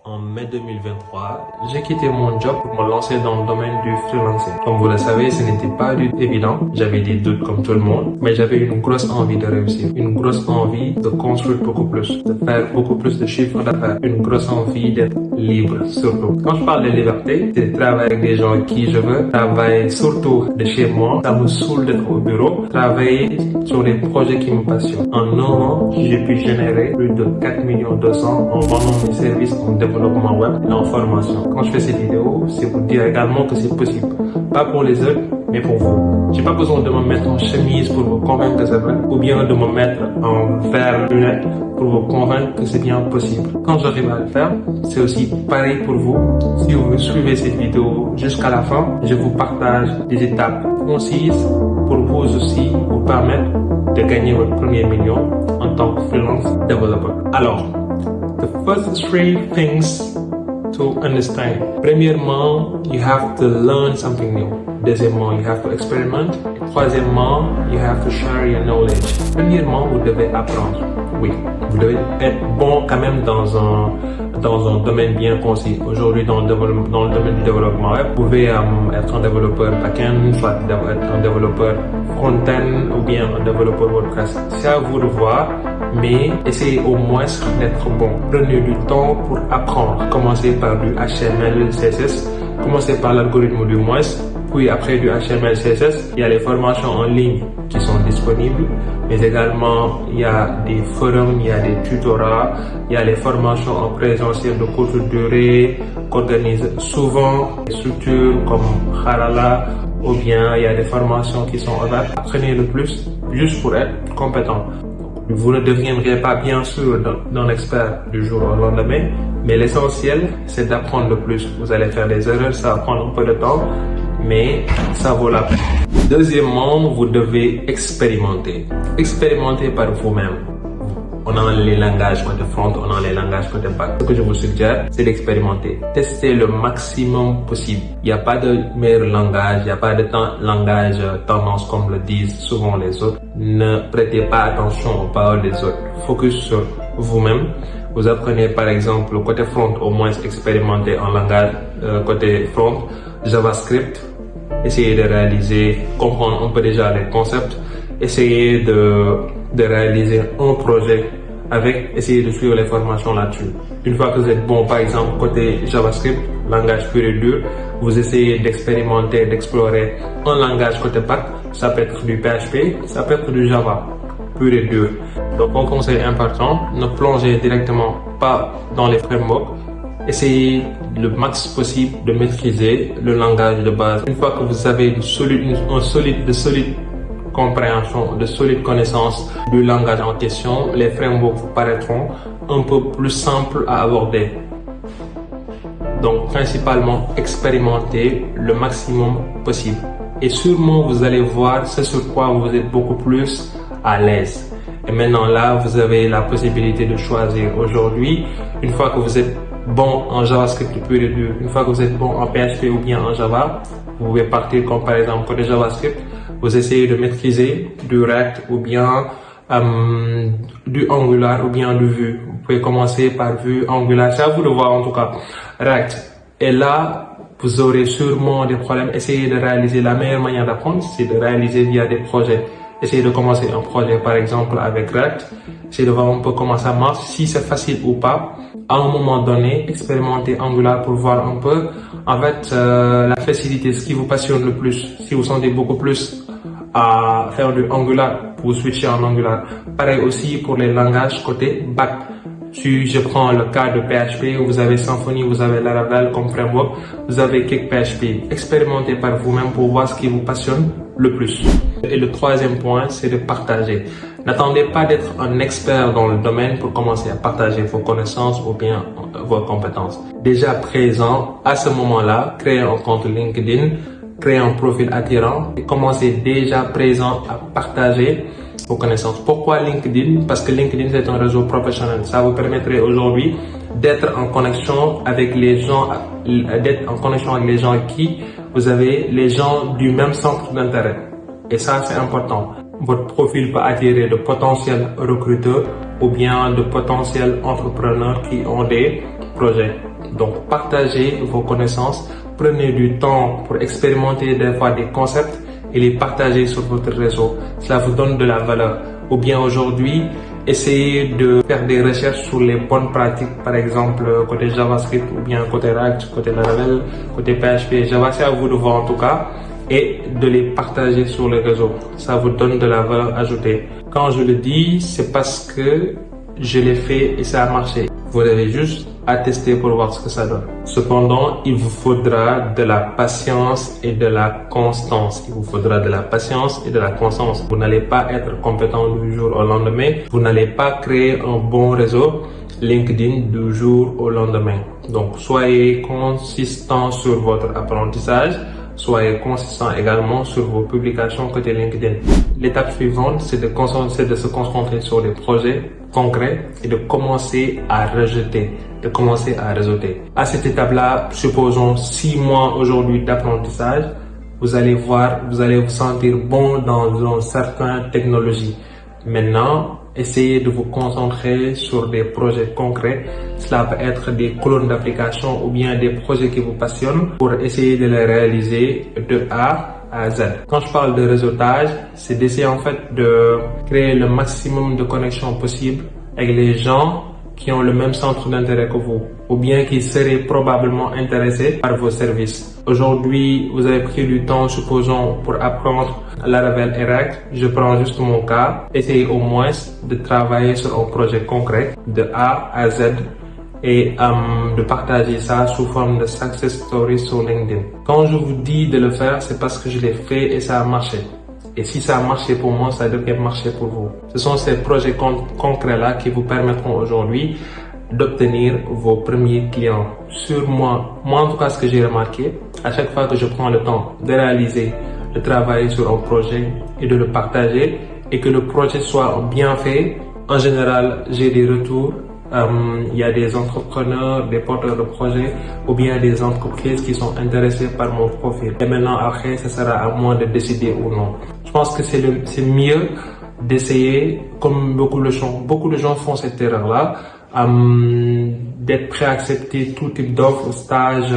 En mai 2023, j'ai quitté mon job pour me lancer dans le domaine du freelancing. Comme vous le savez, ce n'était pas du tout évident. J'avais des doutes comme tout le monde, mais j'avais une grosse envie de réussir, une grosse envie de construire beaucoup plus, de faire beaucoup plus de chiffres d'affaires, une grosse envie d'être libre surtout. Quand je parle de liberté, c'est de travailler avec des gens qui je veux, travailler surtout de chez moi. Ça me saoule d'être au bureau, travailler sur des projets qui me passionnent. En un an, j'ai pu générer plus de 4,2 millions en vendant mes services en développement web et en formation. Quand je fais ces vidéos, c'est pour dire également que c'est possible. Pas pour les autres, mais pour vous. J'ai pas besoin de me mettre en chemise pour vous convaincre que c'est vrai, ou bien de me mettre en verre lunettes pour vous convaincre que c'est bien possible. Quand j'arrive à le faire, c'est aussi pareil pour vous. Si vous suivez cette vidéo jusqu'à la fin, je vous partage des étapes concises pour vous aussi vous permettre de gagner votre premier million en tant que freelance développeur. Alors, the first three things to understand. Premièrement, you have to learn something new. Deuxièmement, you have to experiment. Et troisièmement, you have to share your knowledge. Premièrement, vous devez apprendre. Oui, vous devez être bon quand même dans un domaine bien concis. Aujourd'hui, dans le domaine du développement web, vous pouvez être un développeur back-end, soit être un développeur front-end ou bien un développeur WordPress. C'est à vous de voir, mais essayez au moins d'être bon. Prenez du temps pour apprendre. Commencez par du HTML, CSS. Commencez par l'algorithme du moins. Puis après du HTML, CSS, il y a les formations en ligne qui sont disponibles, mais également il y a des forums, il y a des tutorats, il y a les formations en présentiel de courte durée qu'organisent souvent des structures comme Harala, ou bien il y a des formations qui sont en web. Apprenez le plus juste pour être compétent. Vous ne deviendrez pas bien sûr d'un expert du jour au lendemain, mais l'essentiel c'est d'apprendre le plus. Vous allez faire des erreurs, ça va prendre un peu de temps, mais ça vaut la peine. Deuxièmement, vous devez expérimenter. Expérimenter par vous-même. On a les langages côté front, on a les langages côté back. Ce que je vous suggère, c'est d'expérimenter. Testez le maximum possible. Il n'y a pas de meilleur langage, il n'y a pas de langage tendance comme le disent souvent les autres. Ne prêtez pas attention aux paroles des autres. Focus sur vous-même. Vous apprenez par exemple le côté front, au moins expérimenter en langage côté front, JavaScript. Essayez de réaliser, comprendre un peu déjà les concepts. Essayez de réaliser un projet avec, essayez de suivre les formations là-dessus. Une fois que vous êtes bon, par exemple, côté JavaScript, langage pur et dur, vous essayez d'expérimenter, d'explorer un langage côté back. Ça peut être du PHP, ça peut être du Java, pur et dur. Donc, un conseil important, ne plongez directement pas dans les frameworks. Essayez le max possible de maîtriser le langage de base. Une fois que vous avez de solides compréhension, de solides connaissances du langage en question, les frameworks vous paraîtront un peu plus simples à aborder. Donc, principalement, expérimentez le maximum possible. Et sûrement, vous allez voir ce sur quoi vous êtes beaucoup plus à l'aise. Et maintenant, là, vous avez la possibilité de choisir. Aujourd'hui, une fois que vous êtes bon en JavaScript pur et dur, une fois que vous êtes bon en PHP ou bien en Java, vous pouvez partir comme par exemple côté JavaScript, vous essayez de maîtriser du React ou bien du Angular ou bien du Vue. Vous pouvez commencer par Vue, Angular, c'est à vous de voir en tout cas. React. Et là, vous aurez sûrement des problèmes. Essayez de réaliser la meilleure manière d'apprendre, c'est de réaliser via des projets. Essayez de commencer un projet par exemple avec React. Essayez de voir un peu comment ça marche, si c'est facile ou pas. À un moment donné, expérimentez Angular pour voir un peu, en fait, la facilité, ce qui vous passionne le plus. Si vous sentez beaucoup plus à faire du Angular, vous switchez en Angular. Pareil aussi pour les langages côté back. Si je prends le cas de PHP, vous avez Symfony, vous avez Laravel comme framework, vous avez KickPHP. Expérimentez par vous-même pour voir ce qui vous passionne le plus. Et le troisième point, c'est de partager. N'attendez pas d'être un expert dans le domaine pour commencer à partager vos connaissances ou bien vos compétences. Déjà présent, à ce moment-là, créez un compte LinkedIn, créez un profil attirant et commencez déjà présent à partager vos connaissances. Pourquoi LinkedIn? Parce que LinkedIn c'est un réseau professionnel. Ça vous permettrait aujourd'hui d'être en connexion avec les gens, avec qui vous avez les gens du même centre d'intérêt. Et ça c'est important. Votre profil peut attirer de potentiels recruteurs ou bien de potentiels entrepreneurs qui ont des projets. Donc, partagez vos connaissances, prenez du temps pour expérimenter des fois des concepts et les partager sur votre réseau. Cela vous donne de la valeur. Ou bien aujourd'hui, essayez de faire des recherches sur les bonnes pratiques, par exemple côté JavaScript ou bien côté React, côté Laravel, côté PHP, Java, c'est à vous de voir en tout cas, et de les partager sur les réseaux. Ça vous donne de la valeur ajoutée. Quand je le dis, c'est parce que je l'ai fait et ça a marché. Vous avez juste à tester pour voir ce que ça donne. Cependant, il vous faudra de la patience et de la constance. Il vous faudra de la patience et de la constance. Vous n'allez pas être compétent du jour au lendemain. Vous n'allez pas créer un bon réseau LinkedIn du jour au lendemain. Donc, soyez consistant sur votre apprentissage. Soyez consistant également sur vos publications côté LinkedIn. L'étape suivante, c'est de se concentrer sur des projets concrets et de commencer à rejeter, de commencer à réseauter. À cette étape-là, supposons 6 mois aujourd'hui d'apprentissage, vous allez voir, vous allez vous sentir bon dans une certaine technologie. Maintenant, essayez de vous concentrer sur des projets concrets. Cela peut être des clones d'applications ou bien des projets qui vous passionnent pour essayer de les réaliser de A à Z. Quand je parle de réseautage, c'est d'essayer en fait de créer le maximum de connexions possibles avec les gens qui ont le même centre d'intérêt que vous ou bien qui seraient probablement intéressés par vos services. Aujourd'hui, vous avez pris du temps, supposons, pour apprendre Laravel et React. Je prends juste mon cas. Essayez au moins de travailler sur un projet concret de A à Z et de partager ça sous forme de success story sur LinkedIn. Quand je vous dis de le faire, c'est parce que je l'ai fait et ça a marché. Et si ça a marché pour moi, ça devrait marcher pour vous. Ce sont ces projets concrets-là qui vous permettront aujourd'hui d'obtenir vos premiers clients. Sur moi en tout cas, ce que j'ai remarqué, à chaque fois que je prends le temps de réaliser, de travailler sur un projet et de le partager et que le projet soit bien fait, en général, j'ai des retours. Il y a des entrepreneurs, des porteurs de projets ou bien des entreprises qui sont intéressées par mon profil. Et maintenant, après, ce sera à moi de décider ou non. Je pense que c'est mieux d'essayer, comme beaucoup de gens font cette erreur-là, d'être prêt à accepter tout type d'offres, stage,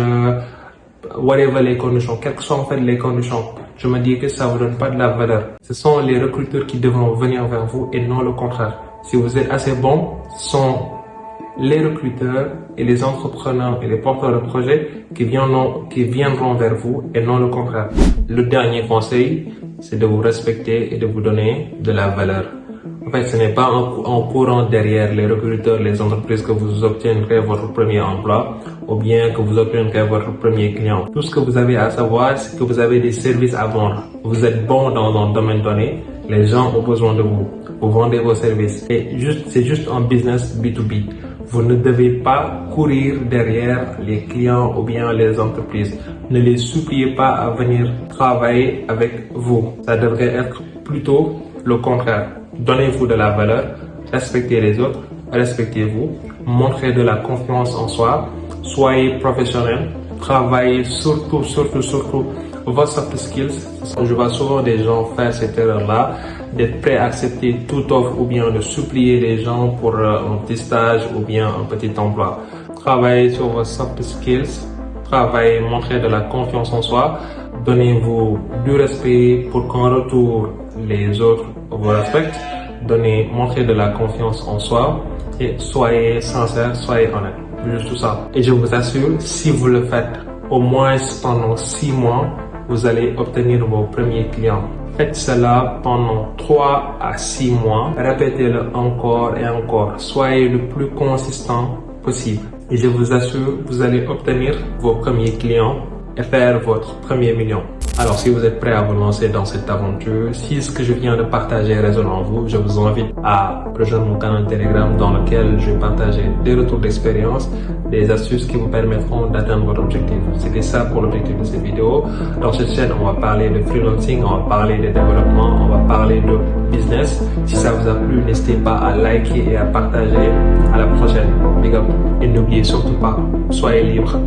whatever les conditions, quelles que soient en fait les conditions. Je me dis que ça vous donne pas de la valeur. Ce sont les recruteurs qui devront venir vers vous et non le contraire. Si vous êtes assez bon, ce sont les recruteurs et les entrepreneurs et les porteurs de projets qui viendront vers vous et non le contraire. Le dernier conseil, c'est de vous respecter et de vous donner de la valeur. En fait, ce n'est pas en courant derrière les recruteurs, les entreprises que vous obtiendrez votre premier emploi ou bien que vous obtiendrez votre premier client. Tout ce que vous avez à savoir, c'est que vous avez des services à vendre. Vous êtes bon dans un domaine donné, les gens ont besoin de vous. Vous vendez vos services. Et c'est juste un business B2B. Vous ne devez pas courir derrière les clients ou bien les entreprises. Ne les suppliez pas à venir travailler avec vous. Ça devrait être plutôt le contraire. Donnez-vous de la valeur, respectez les autres, respectez-vous, montrez de la confiance en soi, soyez professionnel, travaillez surtout vos soft skills. Je vois souvent des gens faire cette erreur-là, d'être prêt à accepter toute offre ou bien de supplier les gens pour un petit stage ou bien un petit emploi. Travaillez sur vos soft skills, travaillez, montrez de la confiance en soi, donnez-vous du respect pour qu'en retour les autres vous respectent, montrez de la confiance en soi et soyez sincère, soyez honnête. Juste tout ça. Et je vous assure, si vous le faites au moins pendant 6 mois, vous allez obtenir vos premiers clients. Faites cela pendant 3 à 6 mois. Répétez-le encore et encore. Soyez le plus consistant possible. Et je vous assure, vous allez obtenir vos premiers clients et faire votre premier million. Alors, si vous êtes prêt à vous lancer dans cette aventure, si ce que je viens de partager résonne en vous, je vous invite à rejoindre mon canal Telegram dans lequel je vais partager des retours d'expérience, des astuces qui vous permettront d'atteindre votre objectif. C'était ça pour l'objectif de cette vidéo. Dans cette chaîne, on va parler de freelancing, on va parler de développement, on va parler de business. Si ça vous a plu, n'hésitez pas à liker et à partager. À la prochaine. Big up. Et n'oubliez surtout pas, soyez libre.